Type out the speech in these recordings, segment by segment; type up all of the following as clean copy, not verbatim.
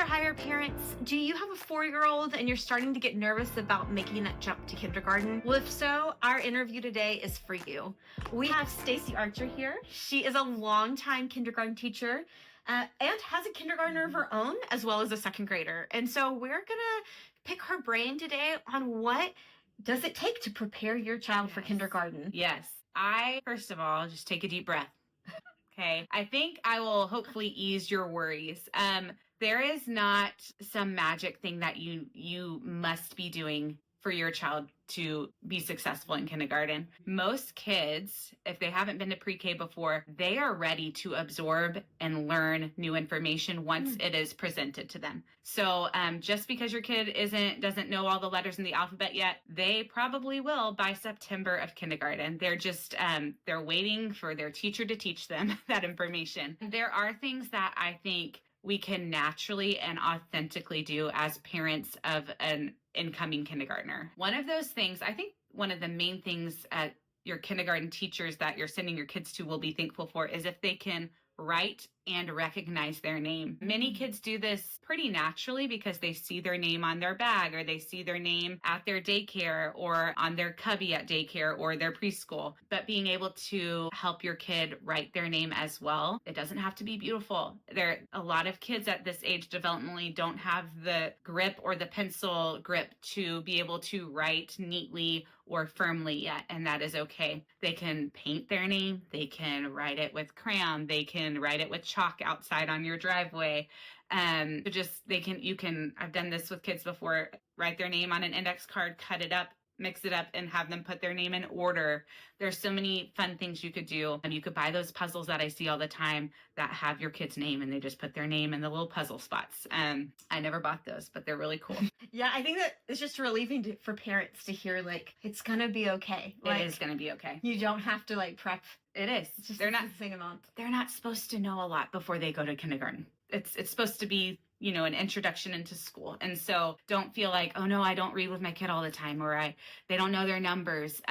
EverHigher parents, do you have a 4-year-old and you're starting to get nervous about making that jump to kindergarten? Well, if so, our interview today is for you. We have Stacy Archer here. She is a longtime kindergarten teacher and has a kindergartner of her own as well as a second grader. And so we're gonna pick her brain today on what does it take to prepare your child for kindergarten. Yes. First of all, just take a deep breath. Okay. I think I will hopefully ease your worries. There is not some magic thing that you must be doing for your child to be successful in kindergarten. Most kids, if they haven't been to pre-K before, they are ready to absorb and learn new information once it is presented to them. So just because your kid doesn't know all the letters in the alphabet yet, they probably will by September of kindergarten. They're just, they're waiting for their teacher to teach them that information. There are things that I think we can naturally and authentically do as parents of an incoming kindergartner. One of those things, I think one of the main things your kindergarten teachers that you're sending your kids to will be thankful for is if they can write and recognize their name. Many kids do this pretty naturally because they see their name on their bag or they see their name at their daycare or on their cubby at daycare or their preschool. But being able to help your kid write their name as well, it doesn't have to be beautiful. A lot of kids at this age developmentally don't have the grip or the pencil grip to be able to write neatly or firmly yet, and that is okay. They can paint their name, they can write it with crayon, they can write it with chalk outside on your driveway. I've done this with kids before, write their name on an index card, cut it up, mix it up, and have them put their name in order. There's so many fun things you could do. And you could buy those puzzles that I see all the time that have your kid's name and they just put their name in the little puzzle spots. I never bought those, but they're really cool. Yeah, I think that it's just relieving for parents to hear, like, it's going to be okay. It is going to be okay. You don't have to, like, prep. It is. It's just they're not a month. They're not supposed to know a lot before they go to kindergarten. It's supposed to be, an introduction into school. And so don't feel like, oh no, I don't read with my kid all the time, or they don't know their numbers.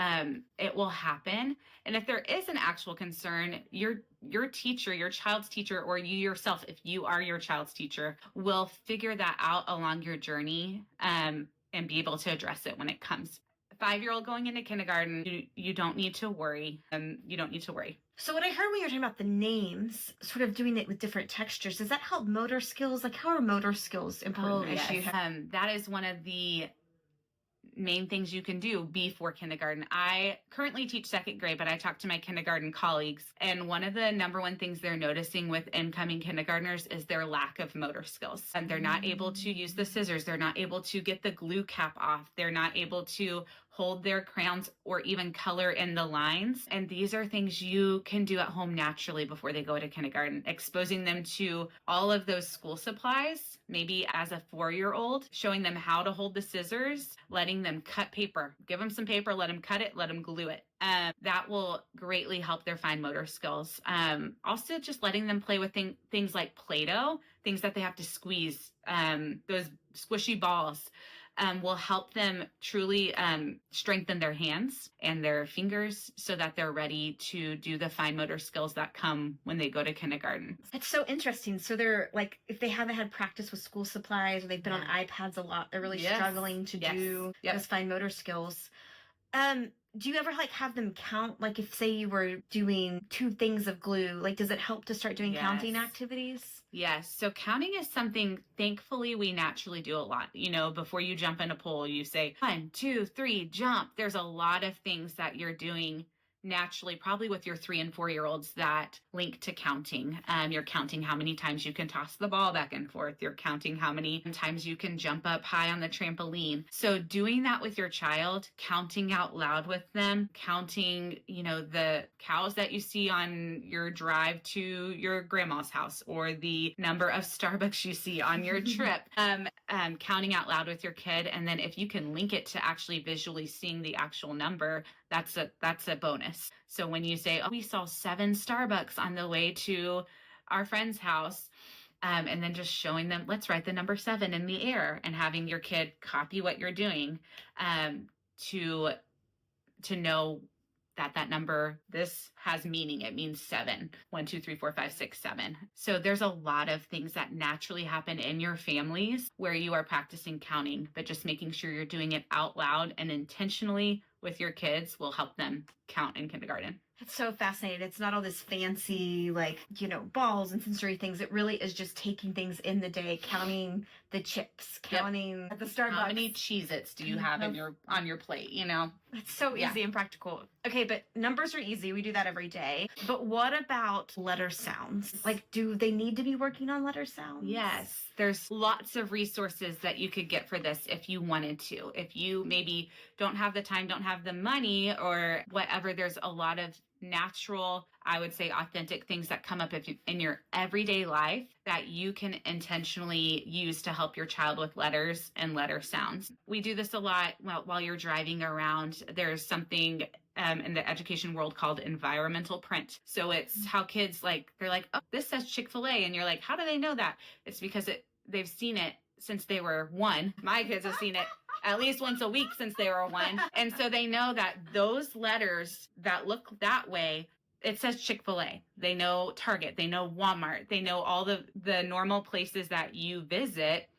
It will happen. And if there is an actual concern, your teacher, your child's teacher, or you yourself, if you are your child's teacher, will figure that out along your journey, and be able to address it when it comes. 5-year-old going into kindergarten, you don't need to worry. You don't need to worry. So what I heard when you were talking about the names, sort of doing it with different textures, does that help motor skills? Like, how are motor skills important? That is one of the main things you can do before kindergarten. I currently teach second grade, but I talk to my kindergarten colleagues, and one of the number one things they're noticing with incoming kindergartners is their lack of motor skills. And they're not able to use the scissors. They're not able to get the glue cap off. They're not able to hold their crayons or even color in the lines. And these are things you can do at home naturally before they go to kindergarten. Exposing them to all of those school supplies, maybe as a 4-year-old, showing them how to hold the scissors, letting them cut paper. Give them some paper, let them cut it, let them glue it. That will greatly help their fine motor skills. Also, just letting them play with things like Play-Doh, things that they have to squeeze, those squishy balls. Will help them truly strengthen their hands and their fingers so that they're ready to do the fine motor skills that come when they go to kindergarten. That's so interesting. So they're like, if they haven't had practice with school supplies or they've been on iPads a lot, they're really struggling to do those fine motor skills. Do you ever have them count? Like if say you were doing 2 things of glue, like does it help to start doing counting activities? Yes. So counting is something, thankfully, we naturally do a lot. Before you jump in a pool, you say 1, 2, 3, jump. There's a lot of things that you're doing naturally, probably with your 3 and 4-year-olds that link to counting. You're counting how many times you can toss the ball back and forth. You're counting how many times you can jump up high on the trampoline. So doing that with your child, counting out loud with them, counting, the cows that you see on your drive to your grandma's house or the number of Starbucks you see on your trip, counting out loud with your kid. And then if you can link it to actually visually seeing the actual number, that's a bonus. So when you say, oh, we saw 7 Starbucks on the way to our friend's house, and then just showing them, let's write the number 7 in the air and having your kid copy what you're doing, to know that number, this has meaning. It means 7. 1, 2, 3, 4, 5, 6, 7. So there's a lot of things that naturally happen in your families where you are practicing counting, but just making sure you're doing it out loud and intentionally with your kids will help them count in kindergarten. It's so fascinating. It's not all this fancy, like, balls and sensory things. It really is just taking things in the day, counting the chips, counting at the Starbucks. How many Cheez-Its do you have on your plate, It's so easy and practical. Okay, but numbers are easy. We do that every day. But what about letter sounds? Like, do they need to be working on letter sounds? Yes. There's lots of resources that you could get for this if you wanted to. If you maybe don't have the time, don't have the money, or whatever, there's a lot of natural, I would say authentic things that come up in your everyday life that you can intentionally use to help your child with letters and letter sounds. We do this a lot while you're driving around. There's something in the education world called environmental print. So it's how kids they're like, oh, this says Chick-fil-A. And you're like, how do they know that? It's because they've seen it since they were 1. My kids have seen it at least once a week since they were 1. And so they know that those letters that look that way, it says Chick-fil-A. They know Target. They know Walmart. They know all the normal places that you visit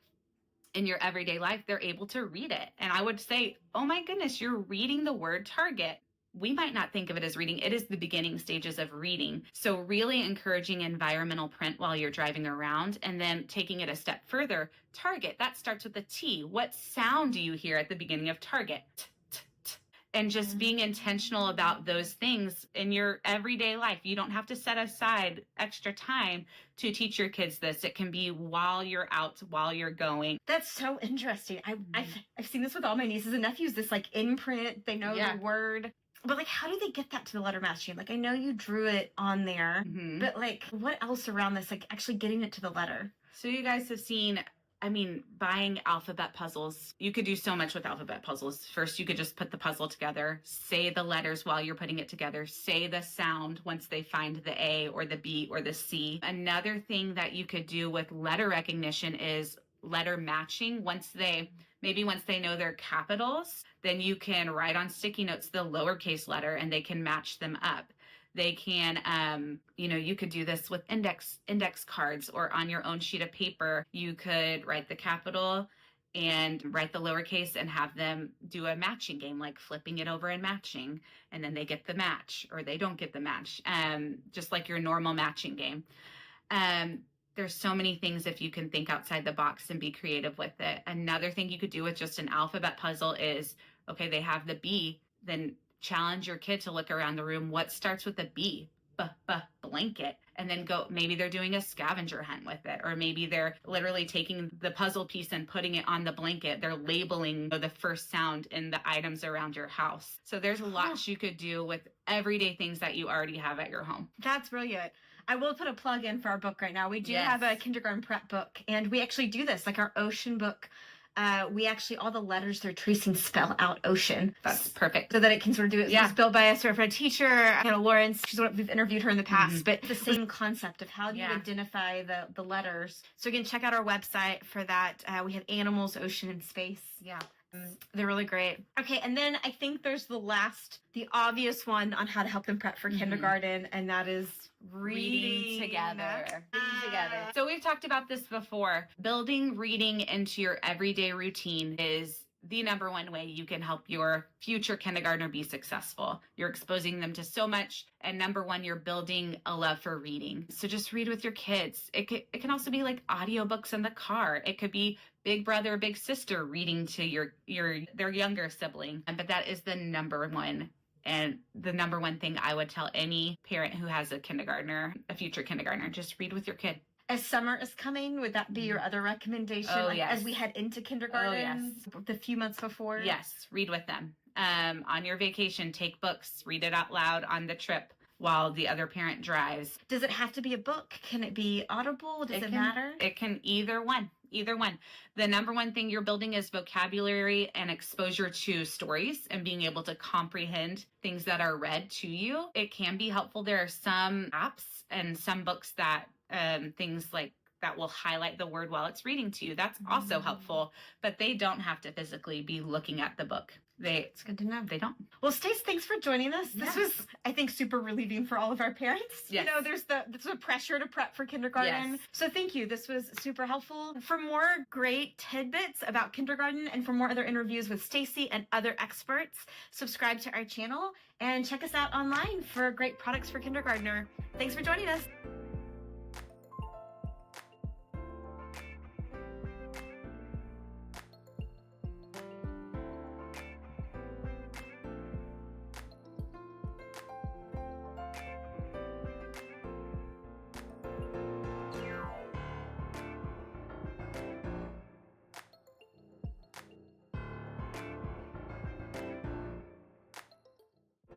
in your everyday life. They're able to read it. And I would say, oh my goodness, you're reading the word Target. We might not think of it as reading. It is the beginning stages of reading. So really encouraging environmental print while you're driving around, and then taking it a step further. Target, that starts with a T. What sound do you hear at the beginning of Target? T, t, t. And just being intentional about those things in your everyday life. You don't have to set aside extra time to teach your kids this. It can be while you're out, while you're going. That's so interesting. I've seen this with all my nieces and nephews, this imprint. They know the word. But how do they get that to the letter matching? I know you drew it on there, but what else around this, actually getting it to the letter? So you guys have seen, buying alphabet puzzles. You could do so much with alphabet puzzles. First, you could just put the puzzle together, say the letters while you're putting it together, say the sound once they find the A or the B or the C. Another thing that you could do with letter recognition is letter matching. Once they know their capitals, then you can write on sticky notes the lowercase letter and they can match them up. They can, you could do this with index cards, or on your own sheet of paper. You could write the capital and write the lowercase and have them do a matching game, like flipping it over and matching, and then they get the match or they don't get the match, just like your normal matching game. There's so many things if you can think outside the box and be creative with it. Another thing you could do with just an alphabet puzzle is, okay, they have the B, then challenge your kid to look around the room. What starts with a B? Blanket. And then maybe they're doing a scavenger hunt with it, or maybe they're literally taking the puzzle piece and putting it on the blanket. They're labeling the first sound in the items around your house. So there's lots you could do with everyday things that you already have at your home. That's brilliant. I will put a plug in for our book right now. We do have a kindergarten prep book, and we actually do this, our ocean book. We actually, all the letters they're tracing spell out ocean. That's perfect. So that it can sort of do it. Yeah. It's built by a certified teacher, Hannah Lawrence. She's we've interviewed her in the past, but the same concept of how do you identify the letters. So again, check out our website for that. We have animals, ocean, and space. Yeah. They're really great. Okay, and then I think there's the obvious one on how to help them prep for kindergarten, and that is reading together. So we've talked about this before. Building reading into your everyday routine is the number one way you can help your future kindergartner be successful. You're exposing them to so much, and number one, you're building a love for reading. So just read with your kids. It can also be audiobooks in the car. It could be big brother, big sister reading to their younger sibling. But that is the number one. And the number one thing I would tell any parent who has a future kindergartner, just read with your kid. As summer is coming, would that be your other recommendation? As we head into kindergarten, the few months before? Yes, read with them. On your vacation, take books, read it out loud on the trip while the other parent drives. Does it have to be a book? Can it be audible? Does it matter? It can either one. The number one thing you're building is vocabulary and exposure to stories and being able to comprehend things that are read to you. It can be helpful. There are some apps and some books that things that will highlight the word while it's reading to you. That's also helpful, but they don't have to physically be looking at the book. It's good to know. They don't. Well, Stace, thanks for joining us. This Yes. was, I think, super relieving for all of our parents. Yes. You know, there's the pressure to prep for kindergarten. Yes. So thank you. This was super helpful. For more great tidbits about kindergarten and for more other interviews with Stacy and other experts, subscribe to our channel and check us out online for great products for kindergartner. Thanks for joining us.